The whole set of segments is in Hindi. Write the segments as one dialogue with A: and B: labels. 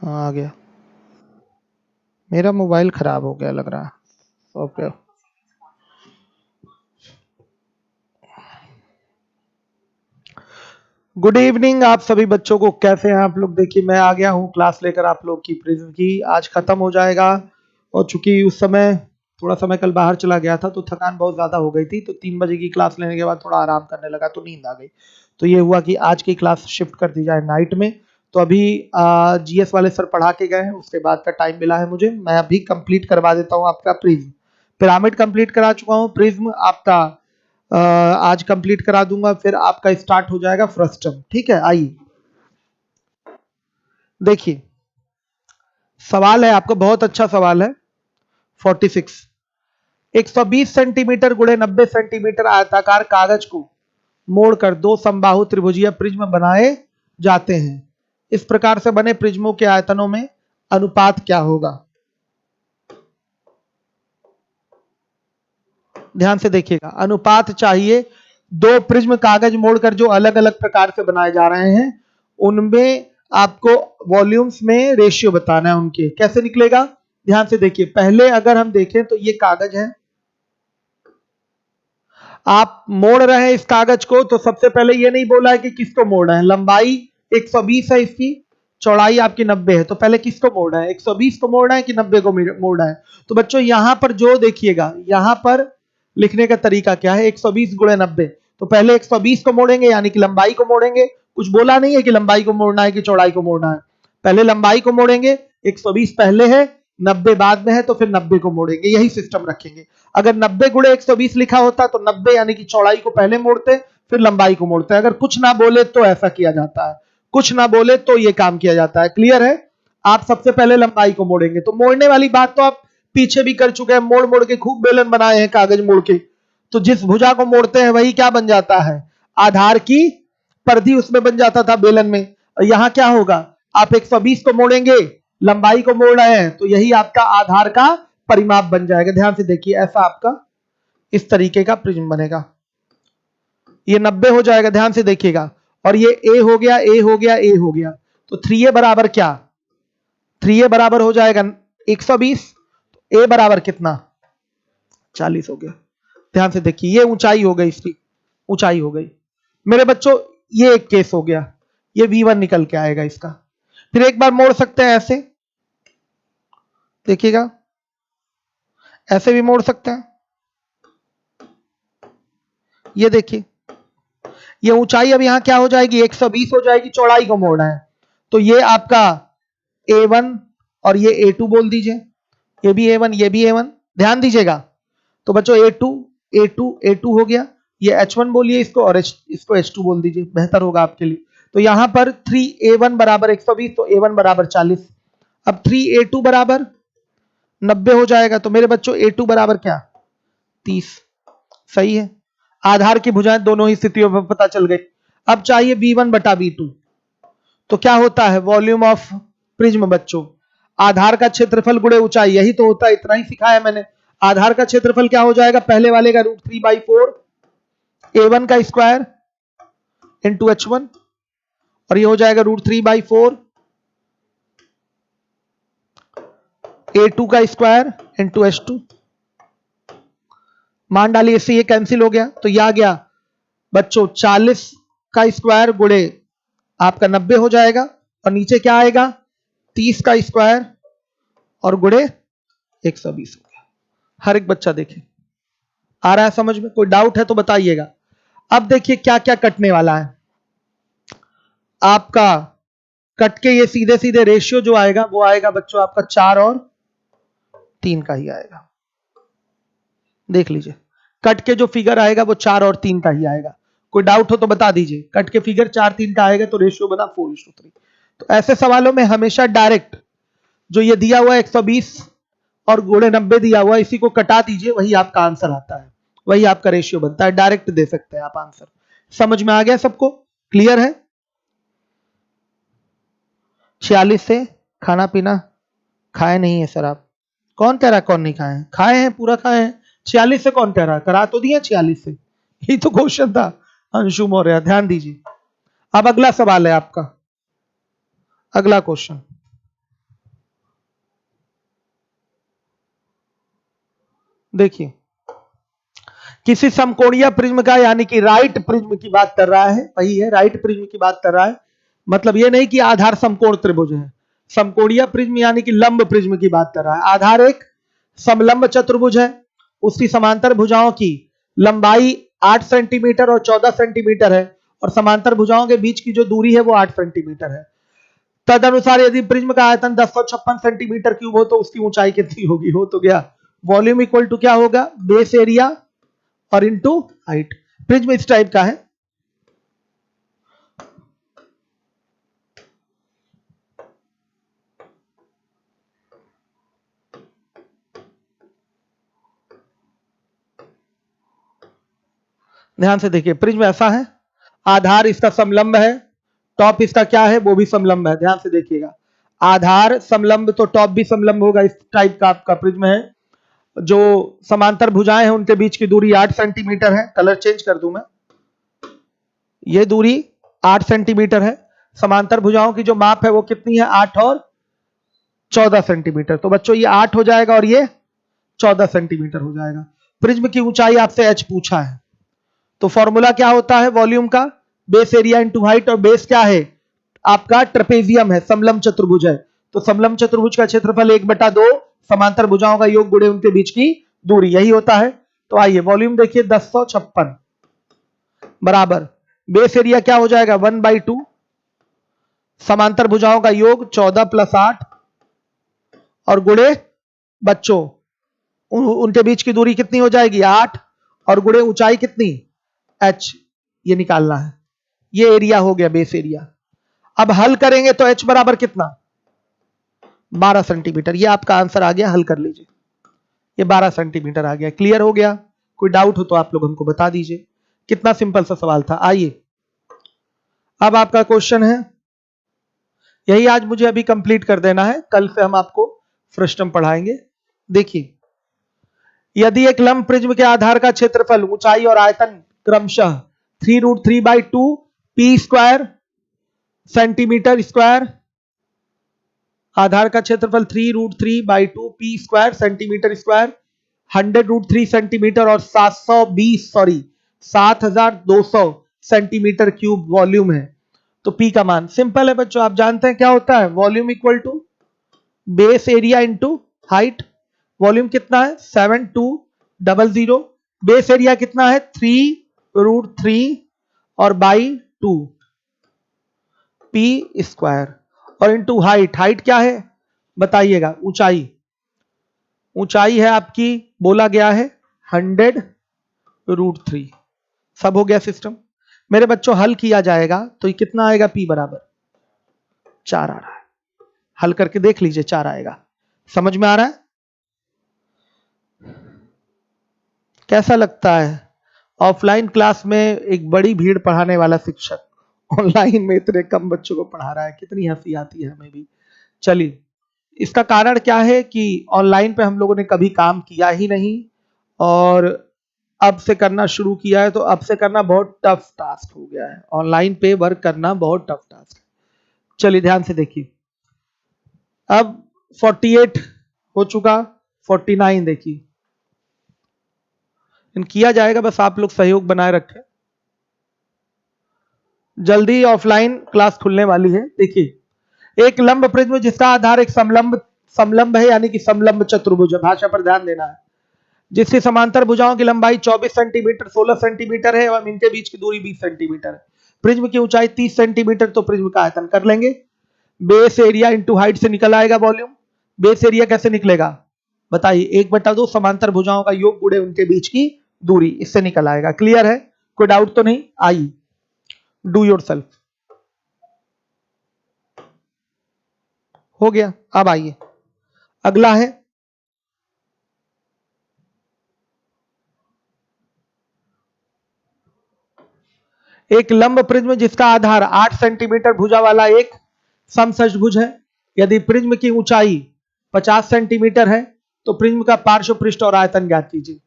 A: हाँ, आ गया। मेरा मोबाइल खराब हो गया लग रहा है। ओके। गुड इवनिंग आप सभी बच्चों को, कैसे हैं आप लोग? देखिए मैं आ गया हूँ क्लास लेकर आप लोग की प्रिज्म की। आज खत्म हो जाएगा और चूंकि उस समय थोड़ा समय कल बाहर चला गया था तो थकान बहुत ज़्यादा हो गई थी, तो 3 बजे की क्लास लेने के बाद थोड़ा आराम करने लगा तो नींद आ गई। तो ये हुआ कि आज की क्लास शिफ्ट कर दी जाए नाइट में। तो अभी जीएस वाले सर पढ़ा के गए हैं, उसके बाद का टाइम मिला है मुझे। मैं अभी कंप्लीट करवा देता हूँ आपका प्रिज्म। पिरामिड कंप्लीट करा चुका हूँ, प्रिज्म आपका आज कंप्लीट करा दूंगा, फिर आपका स्टार्ट हो जाएगा फ्रस्टम। ठीक है, आइए देखिए सवाल है आपका, बहुत अच्छा सवाल है। 46 120 सेंटीमीटर गुणे 90 सेंटीमीटर आयताकार कागज को मोड़कर दो समबाहु त्रिभुजीय प्रिज्म बनाए जाते हैं। इस प्रकार से बने प्रिज्मों के आयतनों में अनुपात क्या होगा? ध्यान से देखिएगा, अनुपात चाहिए। दो प्रिज्म कागज मोड़कर जो अलग अलग प्रकार से बनाए जा रहे हैं उनमें आपको वॉल्यूम्स में रेशियो बताना है। उनके कैसे निकलेगा, ध्यान से देखिए। पहले अगर हम देखें तो ये कागज है, आप मोड़ रहे हैं इस कागज को, तो सबसे पहले ये नहीं बोला है कि किसको मोड़ रहे हैं। लंबाई 120 है इसकी, चौड़ाई आपकी 90 है, तो पहले किसको मोड़ रहा है? 120 को मोड़ रहा है कि 90 को मोड़ रहा है? तो बच्चों यहां पर जो देखिएगा, यहां पर लिखने का तरीका क्या है, 120 गुणे 90। तो पहले 120 को मोड़ेंगे यानी कि लंबाई को मोड़ेंगे। कुछ बोला नहीं है कि लंबाई को मोड़ना है कि चौड़ाई को मोड़ना है। पहले लंबाई को मोड़ेंगे, 120 पहले है 90 बाद में है, तो फिर 90 को मोड़ेंगे, यही सिस्टम रखेंगे। अगर 90 गुणे 120 लिखा होता तो 90 यानी कि चौड़ाई को पहले मोड़ते फिर लंबाई को मोड़ते। अगर कुछ ना बोले तो ऐसा किया जाता है, कुछ ना बोले तो ये काम किया जाता है। क्लियर है? आप सबसे पहले लंबाई को मोड़ेंगे। तो मोड़ने वाली बात तो आप पीछे भी कर चुके हैं, मोड़ मोड़ के खूब बेलन बनाए हैं कागज मोड़ के। तो जिस भुजा को मोड़ते हैं वही क्या बन जाता है? आधार की परिधि उसमें बन जाता था बेलन में। और यहां क्या होगा, आप 120 को मोड़ेंगे, लंबाई को मोड़ रहे हैं, तो यही आपका आधार का परिमाप बन जाएगा। ध्यान से देखिए, ऐसा आपका इस तरीके का प्रिज्म बनेगा। ये 90 हो जाएगा, ध्यान से देखिएगा। और ये ए हो गया, ए हो गया, ए हो गया। तो 3a बराबर क्या? 3a बराबर हो जाएगा 120। ए बराबर कितना? 40 हो गया। ध्यान से देखिए, ये ऊंचाई हो गई, इसकी ऊंचाई हो गई मेरे बच्चों। ये एक केस हो गया, ये V1 निकल के आएगा इसका। फिर एक बार मोड़ सकते हैं ऐसे, देखिएगा ऐसे भी मोड़ सकते हैं। ये देखिए, ये ऊंचाई अब यहां क्या हो जाएगी, 120 हो जाएगी, चौड़ाई को मोड़ना है। तो ये आपका A1 और ये A2 बोल दीजिए। ये भी A1, ये भी A1, ध्यान दीजिएगा। तो बच्चों A2 A2 A2 हो गया। ये H1 बोलिए इसको, और इसको H2 बोल दीजिए, बेहतर होगा आपके लिए। तो यहां पर 3A1 बराबर 120, तो A1 बराबर 40। अब 3A2 बराबर 90 हो जाएगा। तो मेरे बच्चों A2 बराबर क्या? 30। सही है, आधार की भुजाएं दोनों ही स्थितियों में पता चल गई। अब चाहिए V1 बटा V2। तो क्या होता है, वॉल्यूम ऑफ प्रिज्म बच्चों, आधार का क्षेत्रफल गुणे ऊंचाई, यही तो होता है। इतना ही सिखाया मैंने। आधार का क्षेत्रफल क्या हो जाएगा, पहले वाले का √3/4 A1 का स्क्वायर इंटू H1, और ये हो जाएगा √3/4 A2 का स्क्वायर इंटू H2। मान डालिए, इससे ये कैंसिल हो गया, तो यह आ गया बच्चों 40 का स्क्वायर गुणे आपका 90 हो जाएगा, और नीचे क्या आएगा, 30 का स्क्वायर और गुणे 120 हो गया। हर एक बच्चा देखे, आ रहा है समझ में? कोई डाउट है तो बताइएगा। अब देखिए क्या क्या कटने वाला है आपका। कट के ये सीधे सीधे रेशियो जो आएगा वो आएगा बच्चों आपका 4 और 3 का ही आएगा। देख लीजिए, कट के जो फिगर आएगा वो 4 और 3 का ही आएगा। कोई डाउट हो तो बता दीजिए। कट के फिगर 4-3 का आएगा तो रेशियो बना 4:3। तो ऐसे सवालों में हमेशा डायरेक्ट जो ये दिया हुआ 120 और गुणे 90 दिया हुआ, इसी को कटा दीजिए, वही आपका आंसर आता है, वही आपका रेशियो बनता है। डायरेक्ट दे सकते हैं आप आंसर। समझ में आ गया सबको? क्लियर है? 46 से खाना पीना खाए नहीं है सर आप? कौन कह रहा है कौन नहीं खाए हैं? खाए हैं, पूरा खाए हैं। 46 से कौन कह रहा है? करा तो दिया 46 से, यही तो क्वेश्चन था। अंशुम हो रहा, ध्यान दीजिए। अब अगला सवाल है आपका, अगला क्वेश्चन। देखिए किसी समकोणीय प्रिज्म का, यानी कि राइट प्रिज्म की बात कर रहा है, वही है राइट प्रिज्म की बात कर रहा है। मतलब ये नहीं कि आधार समकोण त्रिभुज है, समकोणीय प्रिज्म यानी कि लंब प्रिज्म की बात कर रहा है। आधार एक समलंब चतुर्भुज है, उसकी समांतर भुजाओं की लंबाई 8 सेंटीमीटर और 14 सेंटीमीटर है, और समांतर भुजाओं के बीच की जो दूरी है वो 8 सेंटीमीटर है। तदनुसार यदि प्रिज्म का आयतन 1056 सेंटीमीटर क्यूब हो तो उसकी ऊंचाई कितनी होगी? हो तो गया। वॉल्यूम इक्वल टू क्या होगा? बेस एरिया और इनटू हाइट। प्रिज्म इस टाइप का है। ध्यान से देखिए, प्रिज्म ऐसा है, आधार इसका समलंब है, टॉप इसका क्या है? वो भी समलंब है। ध्यान से देखिएगा, आधार समलंब तो टॉप भी समलंब होगा। इस टाइप का आपका प्रिज्म है। जो समांतर भुजाएं हैं उनके बीच की दूरी 8 सेंटीमीटर है। कलर चेंज कर दूं मैं, ये दूरी 8 सेंटीमीटर है। समांतर भुजाओं की जो माप है वो कितनी है? 8 और 14 सेंटीमीटर। तो बच्चों ये 8 हो जाएगा और ये 14 सेंटीमीटर हो जाएगा। प्रिज्म की ऊंचाई आपसे h पूछा है, तो फॉर्मूला क्या होता है वॉल्यूम का? बेस एरिया इंटू हाइट, और बेस क्या है आपका? ट्रेपेजियम है, समलंब चतुर्भुज है। तो समलंब चतुर्भुज का क्षेत्रफल 1/2 समांतर भुजाओं का योग गुणे उनके बीच की दूरी, यही होता है। तो आइए वॉल्यूम देखिए, 1056 बराबर बेस एरिया क्या हो जाएगा? 1/2 समांतर भुजाओं का योग 14 + 8 और गुणे बच्चों उनके बीच की दूरी कितनी हो जाएगी? 8 और गुणे ऊंचाई कितनी? h, ये निकालना है। ये एरिया हो गया बेस एरिया। अब हल करेंगे तो h बराबर कितना? 12 सेंटीमीटर। ये आपका आंसर आ गया, हल कर लीजिए। ये 12 सेंटीमीटर आ गया। क्लियर हो गया? कोई डाउट हो तो आप लोग हमको बता दीजिए। कितना सिंपल सा सवाल था। आइए अब आपका क्वेश्चन है, यही आज मुझे अभी कंप्लीट कर देना है, कल से हम आपको फ्रस्टम पढ़ाएंगे। देखिए, यदि एक लंब प्रिज्म के आधार का क्षेत्रफल, ऊंचाई और आयतन क्रमशः 3√3/2 पी स्क्वायर सेंटीमीटर स्क्वायर, आधार का क्षेत्रफल 3√3/2 P square centimetre square, 100√3 centimetre और 7,200 सेंटीमीटर क्यूब वॉल्यूम है, तो पी का मान सिंपल है बच्चों, आप जानते हैं क्या होता है? Volume equal to base area into height. Volume कितना है? 7200। बेस एरिया कितना है? 3√3 और बाई 2 पी स्क्वायर, और इंटू हाइट। हाइट क्या है बताइएगा? ऊंचाई। ऊंचाई है आपकी, बोला गया है 100√3। सब हो गया सिस्टम। मेरे बच्चों हल किया जाएगा तो ये कितना आएगा? पी बराबर 4 आ रहा है। हल करके देख लीजिए, 4 आएगा। समझ में आ रहा है? कैसा लगता है ऑफलाइन क्लास में एक बड़ी भीड़ पढ़ाने वाला शिक्षक ऑनलाइन में इतने कम बच्चों को पढ़ा रहा है? कितनी हंसी आती है हमें भी। चलिए, इसका कारण क्या है कि ऑनलाइन पे हम लोगों ने कभी काम किया ही नहीं, और अब से करना शुरू किया है, तो अब से करना बहुत टफ टास्क हो गया है। ऑनलाइन पे वर्क करना बहुत टफ टास्क है। चलिए ध्यान से देखिए, अब 48 हो चुका, 49 देखिए, किया जाएगा, बस आप लोग सहयोग बनाए रखें। जल्दी ऑफलाइन क्लास खुलने वाली है। देखिए, एक लंब प्रिज्म जिसका आधार एक समलंब है, यानी कि समलंब चतुर्भुज है, भाषा पर ध्यान देना है, जिसकी समांतर भुजाओं की लंबाई 24 सेंटीमीटर 16 सेंटीमीटर है एवं इनके बीच की दूरी 20 सेंटीमीटर है। प्रिज्म की ऊंचाई 30 सेंटीमीटर, तो प्रिज्म का आयतन कर लेंगे। बेस एरिया इंटू हाइट से निकल आएगा वॉल्यूम। बेस एरिया कैसे निकलेगा बताइए? 1/2 समांतर भुजाओं का योग गुणे उनके बीच की दूरी, इससे निकल आएगा। क्लियर है? कोई डाउट तो नहीं? आइए डू योरसेल्फ। हो गया। अब आइए अगला है, एक लंब प्रिज्म जिसका आधार 8 सेंटीमीटर भुजा वाला एक समषष्ठभुज है। यदि प्रिज्म की ऊंचाई 50 सेंटीमीटर है तो प्रिज्म का पार्श्व पृष्ठ और आयतन ज्ञात कीजिए।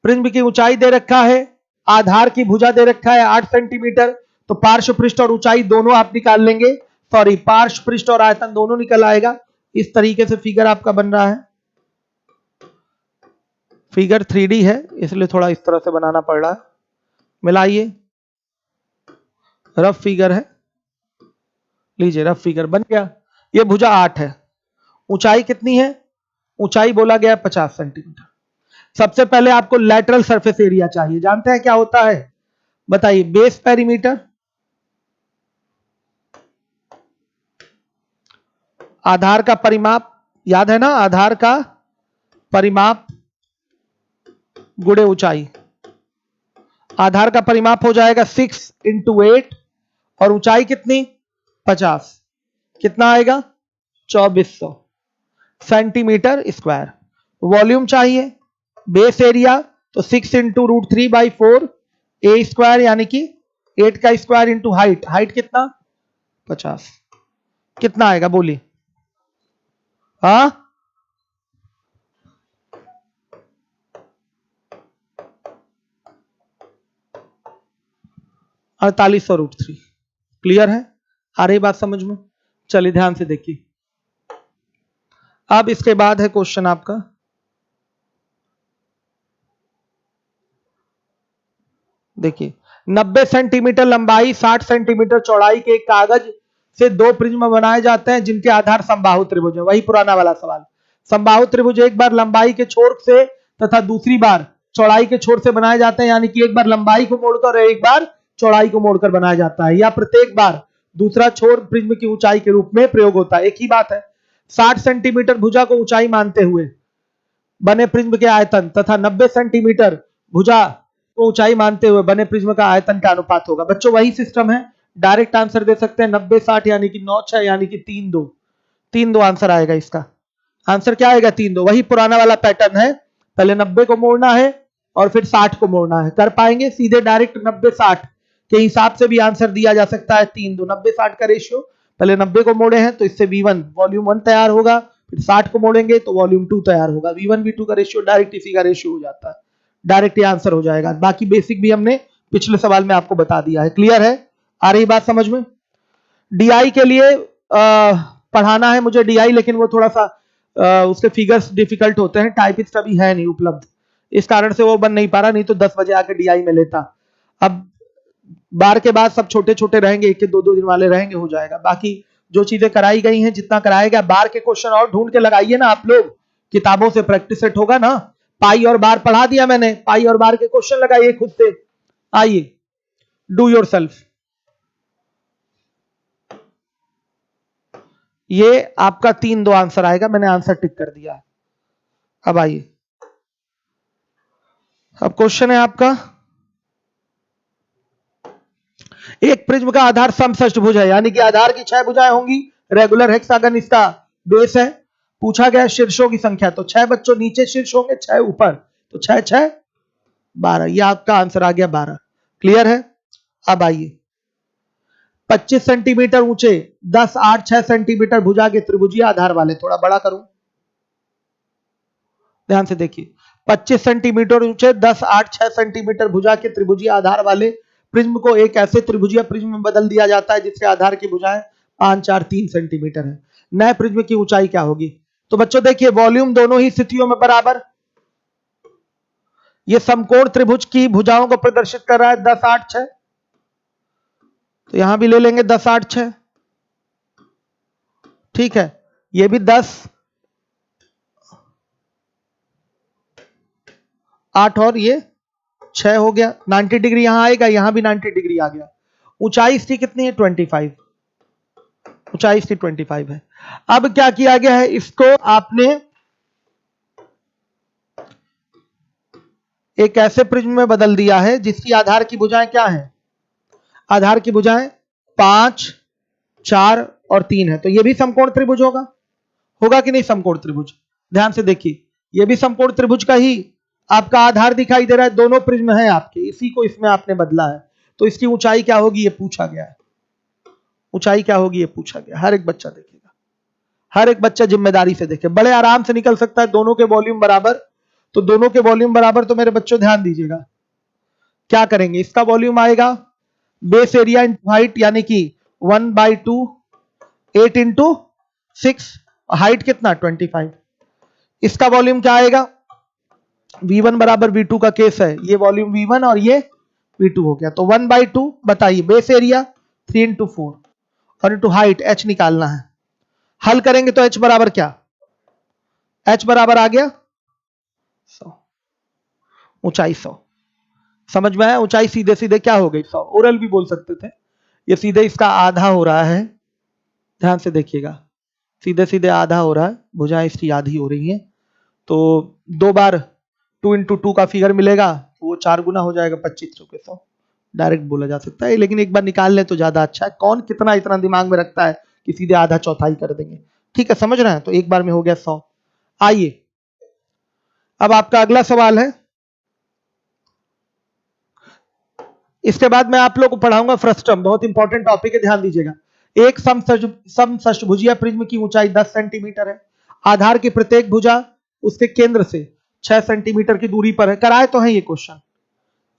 A: प्रिज्म की ऊंचाई दे रखा है, आधार की भुजा दे रखा है 8 सेंटीमीटर, तो पार्श्व पृष्ठ और ऊंचाई दोनों आप निकाल लेंगे। सॉरी, पार्श्व पृष्ठ और आयतन दोनों निकल आएगा। इस तरीके से फिगर आपका बन रहा है। फिगर 3D है इसलिए थोड़ा इस तरह से बनाना पड़ रहा है। मिलाइए, रफ फिगर है, लीजिए रफ फिगर बन गया। ये भुजा 8 है, ऊंचाई कितनी है? ऊंचाई बोला गया 50 सेंटीमीटर। सबसे पहले आपको लैटरल सरफेस एरिया चाहिए। जानते हैं क्या होता है? बताइए। बेस पेरीमीटर, आधार का परिमाप, याद है ना? आधार का परिमाप गुणे ऊंचाई। आधार का परिमाप हो जाएगा 6 × 8 और ऊंचाई कितनी? 50। कितना आएगा? 2400 सेंटीमीटर स्क्वायर। वॉल्यूम चाहिए, बेस एरिया, तो 6 × √3/4 ए स्क्वायर यानी कि 8 का स्क्वायर इंटू हाइट। हाइट कितना? 50। कितना आएगा बोलिए? हाँ, 4800√3। क्लियर है? आ रही बात समझ में? चलिए ध्यान से देखिए। अब इसके बाद है क्वेश्चन आपका, देखिए 90 सेंटीमीटर लंबाई 60 सेंटीमीटर चौड़ाई के एक कागज से दो प्रिज्म बनाए जाते हैं जिनके आधार समबाहु त्रिभुज है। वही पुराना वाला सवाल। समबाहु त्रिभुज एक बार लंबाई के छोर से तथा दूसरी बार चौड़ाई के छोर से बनाए जाते हैं, यानी कि एक बार लंबाई को मोड़कर और एक बार चौड़ाई को मोड़कर बनाया जाता है, या प्रत्येक बार दूसरा छोर प्रिज्म की ऊंचाई के रूप में प्रयोग होता है। एक ही बात है। 60 सेंटीमीटर भुजा को ऊंचाई मानते हुए बने प्रिज्म के आयतन तथा 90 सेंटीमीटर भुजा को ऊंचाई मानते हुए बने प्रिज्म का आयतन का अनुपात होगा। बच्चों वही सिस्टम है, डायरेक्ट आंसर दे सकते हैं। 90 60 यानी कि 9 6 यानी कि 3 2 3 2 आंसर आएगा इसका। आंसर क्या आएगा? 3 2। वही पुराना वाला पैटर्न है, पहले 90 को मोड़ना है और फिर 60 को मोड़ना है। कर पाएंगे? सीधे डायरेक्ट 90 60 के हिसाब से भी आंसर दिया जा सकता है। 3 2 90 60 का रेशियो, पहले 90 को मोड़े हैं तो इससे V1 वॉल्यूम 1 तैयार होगा, फिर 60 को मोड़ेंगे तो वॉल्यूम 2 तैयार होगा। V1 V2 का रेशियो डायरेक्ट इसी का रेशियो हो जाता है, डायरेक्ट ये आंसर हो जाएगा। बाकी बेसिक भी हमने पिछले सवाल में आपको बता दिया है। क्लियर है? आ रही बात समझ में? डीआई के लिए पढ़ाना है मुझे डीआई, लेकिन वो थोड़ा सा उसके फिगर्स डिफिकल्ट होते हैं, टाइपिस्ट अभी है नहीं उपलब्ध, इस कारण से वो बन नहीं पा रहा, नहीं तो 10 बजे आके डीआई में लेता। अब बार के बाद सब छोटे छोटे रहेंगे, एक दो दो दिन वाले रहेंगे, हो जाएगा। बाकी जो चीजें कराई गई हैं, जितना कराया गया, बार के क्वेश्चन और ढूंढ के लगाइए ना आप लोग, किताबों से प्रैक्टिस सेट होगा ना। पाई और बार पढ़ा दिया मैंने, पाई और बार के क्वेश्चन लगाइए खुद से। आइए, डू योरसेल्फ। ये आपका 3 2 आंसर आएगा, मैंने आंसर टिक कर दिया है। अब आइए, अब क्वेश्चन है आपका, एक प्रिज्म का आधार समषष्ठभुज है, यानी कि आधार की 6 भुजाएं होंगी, रेगुलर हेक्सागन इसका बेस है। पूछा गया शीर्षों की संख्या, तो 6 बच्चों नीचे शीर्ष होंगे, 6 ऊपर, तो 6 6 12। यह आपका आंसर आ गया 12। क्लियर है? अब आइए, 25 सेंटीमीटर ऊंचे 10 8 6 सेंटीमीटर भुजा के त्रिभुजीय आधार वाले, थोड़ा बड़ा करूं, ध्यान से देखिए, 25 सेंटीमीटर ऊंचे 10 8 6 सेंटीमीटर भुजा के त्रिभुजीय आधार वाले प्रिज्म को एक ऐसे त्रिभुजीय प्रिज्म में बदल दिया जाता है जिसके आधार की भुजाएं 5 4 3 सेंटीमीटर है। नए प्रिज्म की ऊंचाई क्या होगी? तो बच्चों देखिए, वॉल्यूम दोनों ही स्थितियों में बराबर, ये समकोण त्रिभुज की भुजाओं को प्रदर्शित कर रहा है 10 8 6, तो यहां भी ले लेंगे 10 8 6, ठीक है। ये भी 10 8 और ये 6 हो गया, 90 डिग्री यहां आएगा, यहां भी 90 डिग्री आ गया। ऊंचाई इसकी कितनी है? 25। ऊंचाई इसकी 25 है। अब क्या किया गया है, इसको आपने एक ऐसे प्रिज्म में बदल दिया है जिसकी आधार की भुजाएं क्या है? आधार की भुजाएं 5 4 और 3 है, तो यह भी समकोण त्रिभुज होगा। होगा कि नहीं समकोण त्रिभुज? ध्यान से देखिए, यह भी समकोण त्रिभुज का ही आपका आधार दिखाई दे रहा है। दोनों प्रिज्म है आपके, इसी को इसमें आपने बदला है, तो इसकी ऊंचाई क्या होगी ये पूछा गया है। ऊंचाई क्या होगी ये पूछा गया। हर एक बच्चा देखेगा, हर एक बच्चा जिम्मेदारी से देखे, बड़े आराम से निकल सकता है। दोनों के वॉल्यूम बराबर, तो दोनों के वॉल्यूम बराबर, तो मेरे बच्चों ध्यान दीजिएगा, क्या करेंगे, इसका वॉल्यूम आएगा बेस एरिया इंटू हाइट, यानी कि 1/2 8 × 6, हाइट कितना? 25। इसका वॉल्यूम क्या आएगा? V1 बराबर V2 का केस है, ये वॉल्यूम V1 और ये V2 हो गया। तो 1/2 बताइए, बेस एरिया 3 इंटू 4 और इंटू हाइट h निकालना है। हल करेंगे तो h बराबर क्या, h बराबर आ गया 100, ऊंचाई 100। समझ में आया? ऊंचाई सीधे सीधे क्या हो गई 100, ओरल भी बोल सकते थे। ये सीधे इसका आधा हो रहा है, ध्यान से देखिएगा, सीधे सीधे आधा हो रहा है, भुजाएं इसकी आधी हो रही हैं। तो 2 बार 2 इंटू 2 का फिगर मिलेगा, वो 4 गुना हो जाएगा 25 रुपये 100, डायरेक्ट बोला जा सकता है। लेकिन एक बार निकाल लें तो ज्यादा अच्छा है, कौन कितना इतना दिमाग में रखता है कि सीधे आधा चौथाई कर देंगे। ठीक है, समझ रहे हैं? तो एक बार में हो गया 100। आइए अब आपका अगला सवाल है, इसके बाद मैं आप लोग को पढ़ाऊंगा फ्रस्टम, बहुत इंपॉर्टेंट टॉपिक है, ध्यान दीजिएगा। एक समषष्ठभुजीय प्रिज्म की ऊंचाई 10 सेंटीमीटर है, आधार की प्रत्येक भुजा उसके केंद्र से 6 सेंटीमीटर की दूरी पर है। कराए तो है ये क्वेश्चन,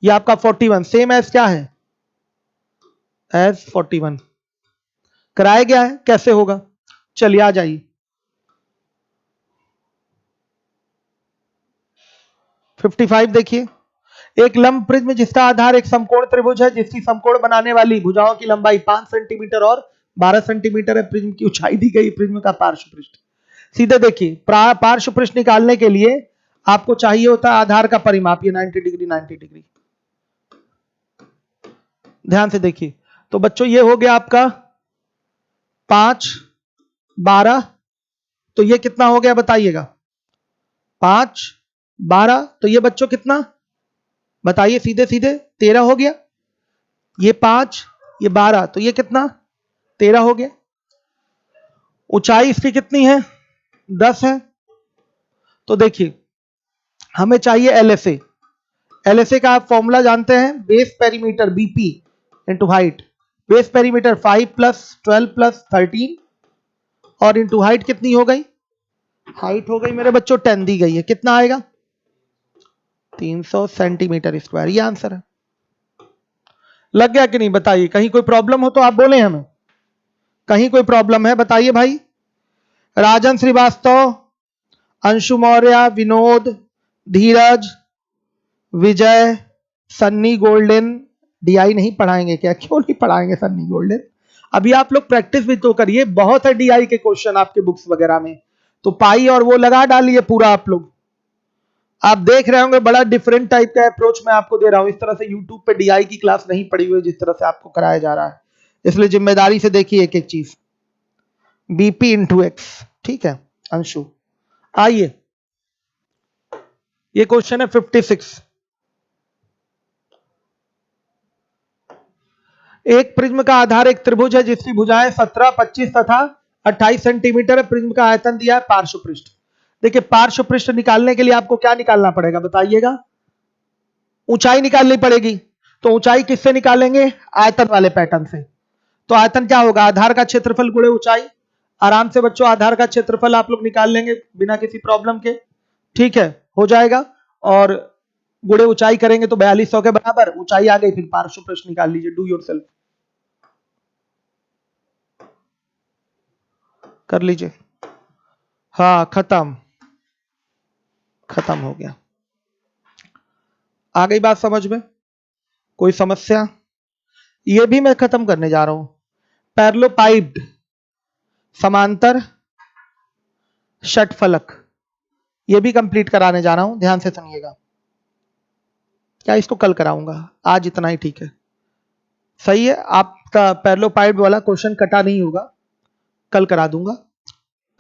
A: ये आपका 41 सेम एज क्या है, एज 41 कराया गया है। कैसे होगा, चलिए आ जाइए। 55 देखिए, एक लंब प्रिज्म जिसका आधार एक समकोण त्रिभुज है, जिसकी समकोण बनाने वाली भुजाओं की लंबाई 5 सेंटीमीटर और 12 सेंटीमीटर है, प्रिज्म की ऊंचाई दी गई, प्रिज्म का पार्श्व पृष्ठ। सीधे देखिए, पार्श्व पृष्ठ निकालने के लिए आपको चाहिए होता है आधार का परिमाप, ये 90 डिग्री 90 डिग्री। ध्यान से देखिए, तो बच्चों ये हो गया आपका 5 12, तो ये कितना हो गया बताइएगा, 5 12, तो ये बच्चों कितना बताइए, सीधे सीधे 13 हो गया। ये 5 ये 12, तो ये कितना 13 हो गया। ऊंचाई इसकी कितनी है 10 है। तो देखिए हमें चाहिए एलएसए, एलएसए का आप फॉर्मूला जानते हैं, base perimeter BP into height. Base perimeter 5 plus 12 plus 13 और इंटू हाइट कितनी हो गई, हाइट हो गई मेरे बच्चों 10 दी गई है, कितना आएगा 300 सेंटीमीटर स्क्वायर। ये आंसर है। लग गया कि नहीं बताइए, कहीं कोई प्रॉब्लम हो तो आप बोले हमें, कहीं कोई प्रॉब्लम है बताइए भाई। राजन श्रीवास्तव, अंशु मौर्य, विनोद, धीरज, विजय, सन्नी गोल्डन। डीआई नहीं पढ़ाएंगे क्या, क्यों नहीं पढ़ाएंगे सन्नी गोल्डन, अभी आप लोग प्रैक्टिस भी तो करिए, बहुत है डीआई के क्वेश्चन आपके बुक्स वगैरह में, तो पाई और वो लगा डालिए पूरा आप लोग। आप देख रहे होंगे बड़ा डिफरेंट टाइप का अप्रोच मैं आपको दे रहा हूं, इस तरह से यूट्यूब पे डीआई की क्लास नहीं पड़ी हुई जिस तरह से आपको कराया जा रहा है, इसलिए जिम्मेदारी से देखिए एक एक चीज। बीपी इंटू एक्स, ठीक है अंशु। आइए ये क्वेश्चन है 56। एक प्रिज्म का आधार एक त्रिभुज है जिसकी भुजाएं 17 25 तथा 28 सेंटीमीटर है, प्रिज्म का आयतन दिया है पार्श्व पृष्ठ। देखिए पार्श्व पृष्ठ निकालने के लिए आपको क्या निकालना पड़ेगा बताइएगा, ऊंचाई निकालनी पड़ेगी। तो ऊंचाई किससे निकालेंगे, आयतन वाले पैटर्न से। तो आयतन क्या होगा, आधार का क्षेत्रफल गुणे ऊंचाई। आराम से बच्चों आधार का क्षेत्रफल आप लोग निकाल लेंगे बिना किसी प्रॉब्लम के, ठीक है हो जाएगा। और गुणे ऊंचाई करेंगे तो 4200 के बराबर, ऊंचाई आ गई, फिर पार्श्व पृष्ठ निकाल लीजिए, डू योरसेल्फ कर लीजिए। हाँ खत्म, खत्म हो गया। आ गई बात समझ में, कोई समस्या? ये भी मैं खत्म करने जा रहा हूं, पैरेललोपाइप्ड समांतर षटफलक, ये भी कंप्लीट कराने जा रहा हूं, ध्यान से सुनिएगा। क्या इसको कल कराऊंगा, आज इतना ही ठीक है, सही है। आपका पैरेललोपाइप्ड वाला क्वेश्चन कटा नहीं होगा, कल करा दूंगा।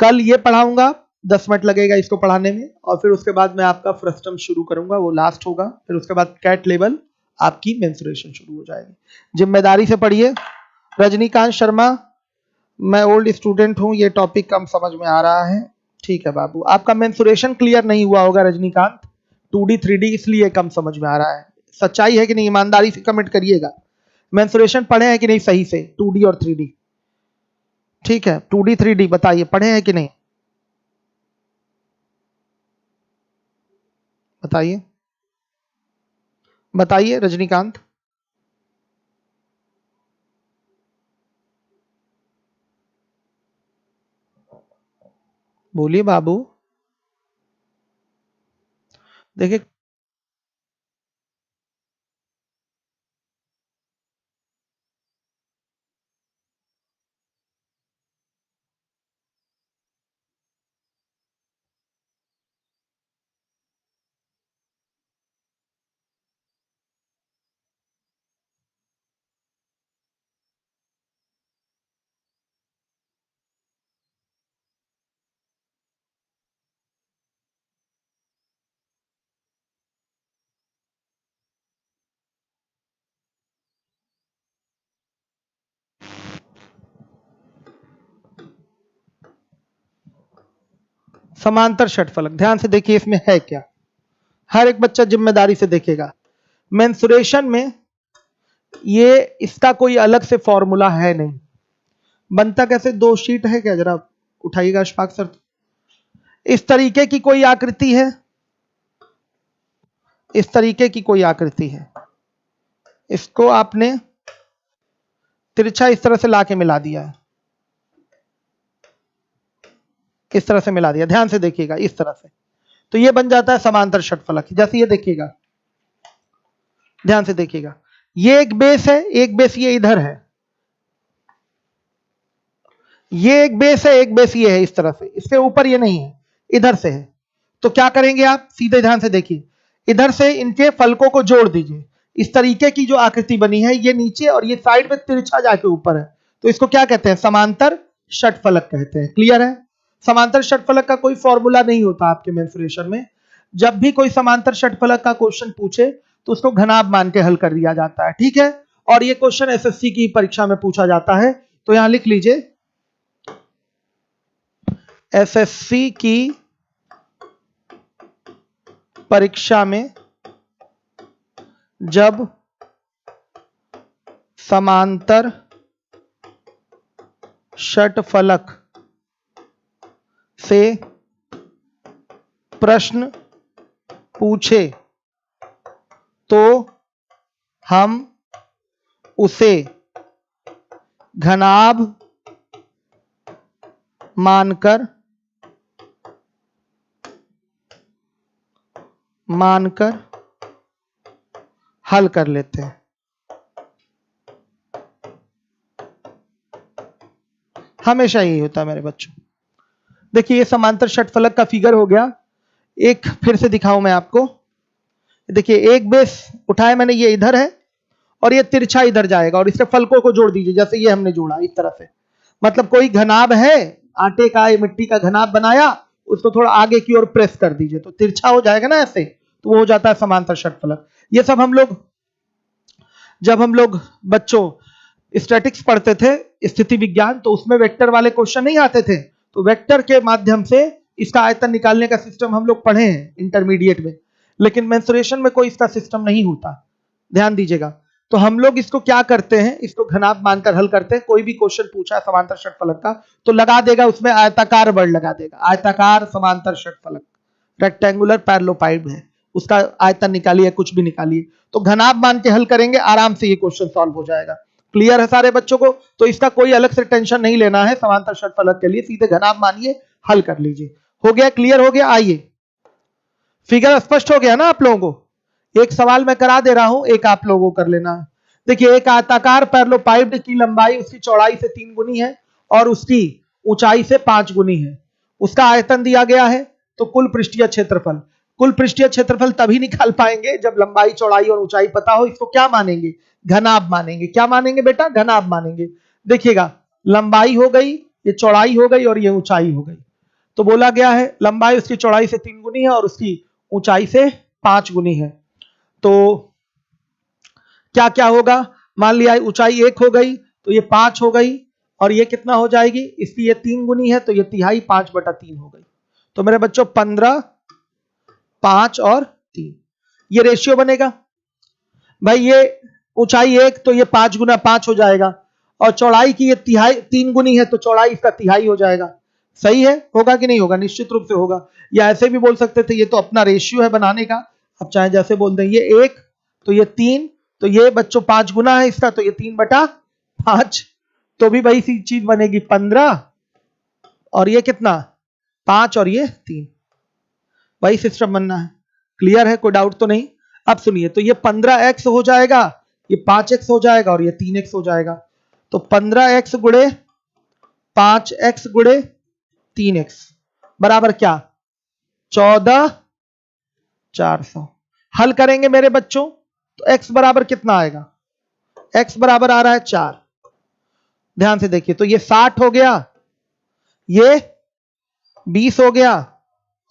A: कल ये पढ़ाऊंगा, 10 मिनट लगेगा इसको पढ़ाने में, और फिर उसके बाद मैं आपका फ्रस्टम शुरू करूंगा, वो लास्ट होगा। फिर उसके बाद कैट लेवल आपकी मेंसुरेशन शुरू हो जाएगी। जिम्मेदारी से पढ़िए। रजनीकांत शर्मा, मैं ओल्ड स्टूडेंट हूं, ये टॉपिक कम समझ में आ रहा है। ठीक है बाबू, आपका मेंसुरेशन क्लियर नहीं हुआ होगा रजनीकांत, 2D 3D इसलिए कम समझ में आ रहा है। सच्चाई है कि नहीं, ईमानदारी से कमेंट करिएगा। मेंसुरेशन पढ़े हैं कि नहीं सही से, 2D और 3D? ठीक है 2D 3D बताइए, पढ़े हैं कि नहीं बताइए, बताइए रजनीकांत। बोलिए बाबू। देखिए समांतर षटफलक, ध्यान से देखिए इसमें है क्या, हर एक बच्चा जिम्मेदारी से देखेगा। मेंसुरेशन में ये इसका कोई अलग से फॉर्मूला है नहीं। बनता कैसे, दो शीट है क्या, जरा उठाइएगा अशफाक सर। इस तरीके की कोई आकृति है, इस तरीके की कोई आकृति है, इसको आपने तिरछा इस तरह से लाके मिला दिया है, इस तरह से मिला दिया, ध्यान से देखिएगा इस तरह से, तो ये बन जाता है समांतर षटफलक। जैसे ये देखिएगा, ध्यान से देखिएगा, ये एक बेस है, एक बेस ये इधर है, ये एक बेस है, एक बेस ये है, इस तरह से, इसके ऊपर ये नहीं है, इधर से है। तो क्या करेंगे आप, सीधे ध्यान से देखिए, इधर से इनके फलकों को जोड़ दीजिए। इस तरीके की जो आकृति बनी है, ये नीचे और ये साइड में तिरछा जाके ऊपर है, तो इसको क्या कहते हैं, समांतर षटफलक कहते हैं। क्लियर है। समांतर षटफलक का कोई फॉर्मूला नहीं होता आपके मेंसुरेशन में। जब भी कोई समांतर षटफलक का क्वेश्चन पूछे तो उसको घनाभ मान के हल कर दिया जाता है, ठीक है। और ये क्वेश्चन एसएससी की परीक्षा में पूछा जाता है, तो यहां लिख लीजिए, एसएससी की परीक्षा में जब समांतर षटफलक से प्रश्न पूछे तो हम उसे घनाभ मानकर हल कर लेते हैं। हमेशा यही होता है मेरे बच्चों। देखिए ये समांतर षटफलक का फिगर हो गया। एक फिर से दिखाऊं मैं आपको, देखिए एक बेस उठाए मैंने, ये इधर है और ये तिरछा इधर जाएगा, और इसके फलकों को जोड़ दीजिए, जैसे ये हमने जोड़ा इस तरह से। मतलब कोई घनाभ है, आटे का या मिट्टी का घनाभ बनाया, उसको थोड़ा आगे की ओर प्रेस कर दीजिए तो तिरछा हो जाएगा ना ऐसे, तो वो हो जाता है समांतर षटफलक। ये सब हम लोग जब हम लोग बच्चों स्टैटिक्स पढ़ते थे, स्थिति विज्ञान, तो उसमें वेक्टर वाले क्वेश्चन नहीं आते थे, तो वेक्टर के माध्यम से इसका आयतन निकालने का सिस्टम हम लोग पढ़े हैं इंटरमीडिएट में। लेकिन मेंसुरेशन में कोई इसका सिस्टम नहीं होता, ध्यान दीजिएगा। तो हम लोग इसको क्या करते हैं, इसको घनाभ मानकर हल करते हैं। कोई भी क्वेश्चन पूछा है समांतर षटफलक का, तो लगा देगा उसमें आयताकार वर्ड लगा देगा, आयताकार समांतर षटफलक, रेक्टेंगुलर पैरेललोपाइड है, उसका आयतन निकालिए, कुछ भी निकालिए, तो घनाभ मान के हल करेंगे, आराम से ये क्वेश्चन सॉल्व हो जाएगा। क्लियर है सारे बच्चों को। तो इसका कोई अलग से टेंशन नहीं लेना है समांतर षटफलक के लिए, सीधे घनाभ मानिए, हल कर लीजिए। हो गया, क्लियर हो गया। आइए, फिगर स्पष्ट हो गया ना आप लोगों को। एक सवाल मैं करा दे रहा हूं, एक आप लोगों को कर लेना है। देखिए एक आयताकार पैरेललोपाइड की लंबाई उसकी चौड़ाई से 3 गुनी है और उसकी ऊंचाई से 5 गुनी है। उसका आयतन दिया गया है, तो कुल पृष्ठीय क्षेत्रफल, कुल पृष्ठीय क्षेत्रफल तभी निकाल पाएंगे जब लंबाई, चौड़ाई और ऊंचाई पता हो। इसको क्या मानेंगे, घनाभ मानेंगे। क्या मानेंगे बेटा, घनाभ मानेंगे। देखिएगा, लंबाई हो गई, ये चौड़ाई हो गई और ये ऊंचाई हो गई। तो बोला गया है लंबाई उसकी चौड़ाई से 3 गुनी है और उसकी ऊंचाई से 5 गुनी है। तो क्या क्या होगा, मान लिया ऊंचाई 1 हो गई तो ये 5 हो गई, और ये कितना हो जाएगी, इसकी ये 3 गुनी है तो ये तिहाई 5/3 हो गई। तो मेरे बच्चों 15, 5 और 3, ये रेशियो बनेगा। भाई ये ऊंचाई 1 तो ये 5 गुना 5 हो जाएगा, और चौड़ाई की ये तिहाई 3 गुनी है तो चौड़ाई इसका तिहाई हो जाएगा। सही है, होगा कि नहीं होगा, निश्चित रूप से होगा। या ऐसे भी बोल सकते थे, ये तो अपना रेशियो है बनाने का, अब चाहे जैसे बोल दें, ये 1 तो ये 3, तो ये बच्चों 5 गुना है इसका, तो ये 3/5, तो भी वही सी चीज बनेगी 15, और ये कितना 5 और ये 3, वही सिस्टम बनना है। क्लियर है, कोई डाउट तो नहीं। अब सुनिए, तो ये 15x हो जाएगा, ये 5x हो जाएगा और ये 3x हो जाएगा। तो 15x गुणे 5x गुणे 3x बराबर क्या, 14,400। हल करेंगे मेरे बच्चों, तो x बराबर कितना आएगा, x बराबर आ रहा है 4। ध्यान से देखिए, तो ये 60 हो गया, ये 20 हो गया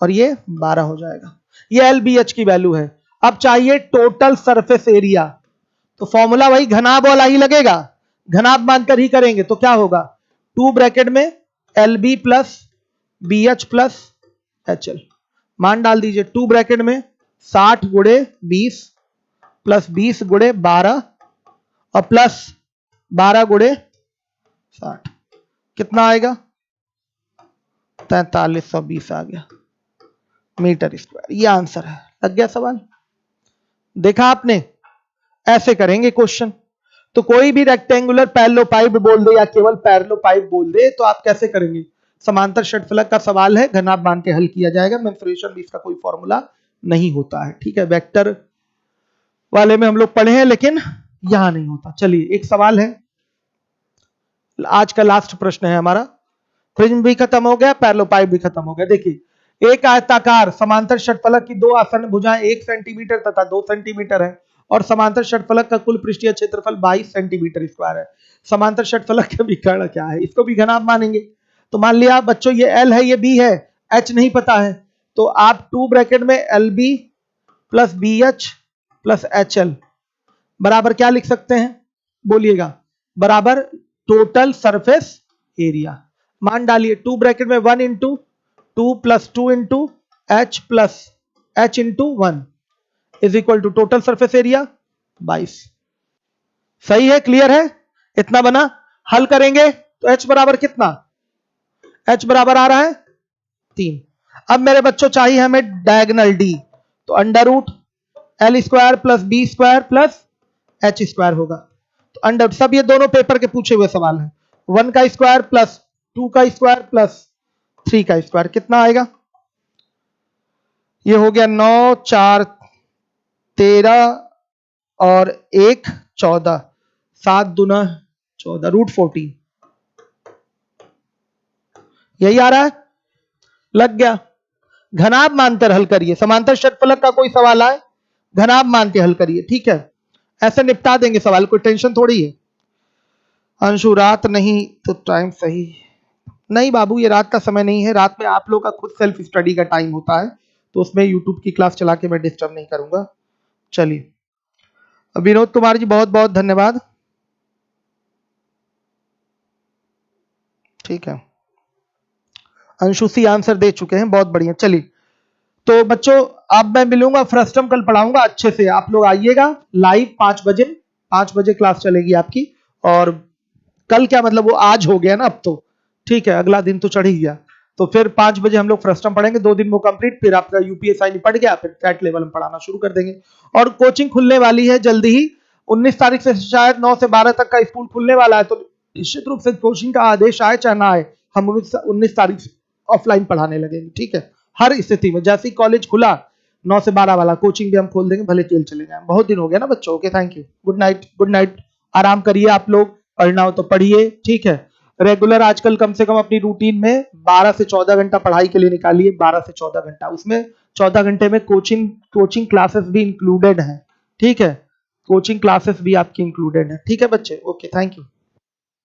A: और ये 12 हो जाएगा। ये LBH की वैल्यू है। अब चाहिए टोटल सरफेस एरिया, तो फॉर्मूला वही घनाभ वाला ही लगेगा, घनाभ मानकर ही करेंगे। तो क्या होगा, 2 ब्रैकेट में LB plus BH plus HL। मान डाल दीजिए 2 ब्रैकेट में 60 गुणे 20 प्लस 20 गुणे 12 और प्लस 12 गुणे 60 कितना आएगा 4320 आ गया मीटर स्क्वायर। ये आंसर है। लग गया सवाल? देखा आपने? ऐसे करेंगे क्वेश्चन। तो कोई भी रेक्टेंगुलर पैरेललोपाइड बोल दे या केवल पैरेललोपाइड बोल दे तो आप कैसे करेंगे? समांतर षटफलक का सवाल है, घनाभ मान के हल किया जाएगा। मेंसुरेशन भी इसका कोई फॉर्मूला नहीं होता है। ठीक है, वेक्टर वाले में हम लोग पढ़े हैं लेकिन यहां नहीं होता। चलिए एक सवाल है, आज का लास्ट प्रश्न है हमारा। प्रिज्म भी खत्म हो गया, पैरेललोपाइड भी खत्म हो गया। देखिए एक आयताकार समांतर षटफलक की दो आसन्न भुजाएं 1 सेंटीमीटर तथा 2 सेंटीमीटर है और समांतर षटफलक का कुल पृष्ठीय क्षेत्रफल 22 सेंटीमीटर स्क्वायर है। समांतर षटफलक का विकर्ण क्या है? इसको भी घनाभ मानेंगे। तो मान लिया बच्चों ये L है, ये B है, H नहीं पता है, तो आप 2 ब्रैकेट में LB plus BH plus HL बराबर क्या लिख सकते हैं? बोलिएगा। बराबर टोटल सरफेस एरिया। मान डालिए 2 ब्रैकेट में 1 into 2 plus 2 into H plus H into 1 is equal to total surface area 22। सही है? क्लियर है? इतना बना। हल करेंगे तो H बराबर कितना? H बराबर आ रहा है 3। अब मेरे बच्चों चाहिए हमें डायगोनल D, तो under root L square plus B square plus H square होगा। तो अंडर सब ये दोनों पेपर के पूछे हुए सवाल हैं। 1 का स्क्वायर प्लस 2 का स्क्वायर प्लस 3 का स्क्वायर कितना आएगा? ये हो गया 9 4 13 और 1 14 7 दूना 14 रूट 14। यही आ रहा है? लग गया। घनाभ मानकर हल करिए। समांतर षटफलक का कोई सवाल आए घनाभ मान के हल करिए। ठीक है, ऐसे निपटा देंगे सवाल, कोई टेंशन थोड़ी है। अंशु रात नहीं तो टाइम सही नहीं बाबू, ये रात का समय नहीं है। रात में आप लोग का खुद सेल्फ स्टडी का टाइम होता है, तो उसमें यूट्यूब की क्लास चला के मैं डिस्टर्ब नहीं करूंगा। चलिए विनोद कुमार जी बहुत बहुत धन्यवाद। ठीक है, अंशु सी आंसर दे चुके हैं, बहुत बढ़िया। चलिए तो बच्चों अब मैं मिलूंगा, फ्रस्टम कल पढ़ाऊंगा अच्छे से। आप लोग आइएगा लाइव 5 बजे, 5 बजे क्लास चलेगी आपकी। और कल क्या मतलब वो आज हो गया ना अब तो, ठीक है, अगला दिन तो चढ़ ही गया। तो फिर 5 बजे हम लोग फ्रस्टम पढ़ेंगे, 2 दिन वो कंप्लीट, फिर आपका यूपीएसआई निपट गया, फिर कैट लेवल हम पढ़ाना शुरू कर देंगे। और कोचिंग खुलने वाली है जल्दी ही, 19 तारीख से शायद 9 से 12 तक का स्कूल खुलने वाला है। तो निश्चित रूप से कोचिंग का आदेश आए चाहे ना आए, हम 19 तारीख से ऑफलाइन पढ़ाने लगेंगे। ठीक है, हर स्थिति में। जैसे ही कॉलेज खुला 9 से 12 वाला कोचिंग भी हम खोल देंगे, भले तेल चले जाए। बहुत दिन हो गया ना बच्चों। Okay, thank you, good night. Good night, आराम करिए आप लोग, पढ़ना हो तो पढ़िए। ठीक है, रेगुलर आजकल कम से कम अपनी रूटीन में 12 से 14 घंटा पढ़ाई के लिए निकालिए। 12 से 14 घंटा, उसमें 14 घंटे में कोचिंग क्लासेस भी इंक्लूडेड हैं। ठीक है, कोचिंग क्लासेस भी आपकी इंक्लूडेड है। ठीक है बच्चे, ओके, थैंक यू।